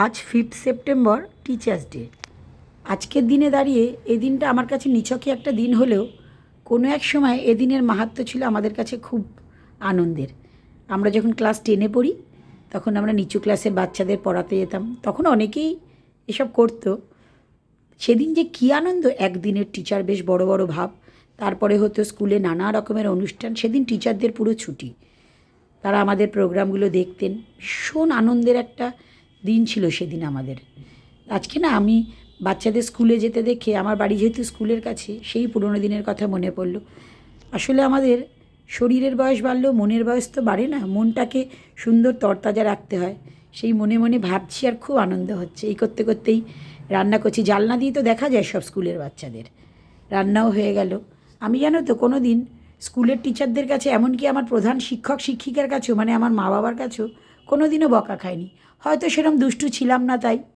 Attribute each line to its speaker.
Speaker 1: আজ 5th September teachers day. আজকের দিনে দাঁড়িয়ে এই দিনটা আমার কাছে নিছকই একটা দিন হলেও কোনো এক সময় এ দিনের মাহাত্ম্য ছিল আমাদের কাছে খুব আনন্দের। আমরা যখন ক্লাস 10-এ পড়ি তখন আমরা নিচু ক্লাসের বাচ্চাদের পড়াতে যেতাম। তখন অনেকেই এসব করতো। সেদিন যে কী আনন্দ, একদিনের টিচার বেশ বড় বড় ভাব। তারপরে হতো স্কুলে নানা রকমের অনুষ্ঠান। সেদিন টিচারদের পুরো ছুটি, তারা আমাদের প্রোগ্রামগুলো দেখতেন। ভীষণ আনন্দের একটা দিন ছিল সেদিন আমাদের। আজকে না আমি বাচ্চাদের স্কুলে যেতে দেখে, আমার বাড়ি যেহেতু স্কুলের কাছে, সেই পুরোনো দিনের কথা মনে পড়লো। আসলে আমাদের শরীরের বয়স বাড়লেও মনের বয়স তো বাড়ে না। মনটাকে সুন্দর তরতাজা রাখতে হয়। সেই মনে মনে ভাবছি আর খুব আনন্দ হচ্ছে। এই করতে করতেই রান্না করছি। জানলা দিয়ে তো দেখা যায় সব স্কুলের বাচ্চাদের। রান্নাও হয়ে গেল। আমি জানো তো কোনো দিন স্কুলের টিচারদের কাছে, এমনকি আমার প্রধান শিক্ষক শিক্ষিকার কাছেও, মানে আমার মা বাবার কাছেও কোনো দিনও বকা খাইনি। হয়তো সেরকম দুষ্টু ছিলাম না তাই।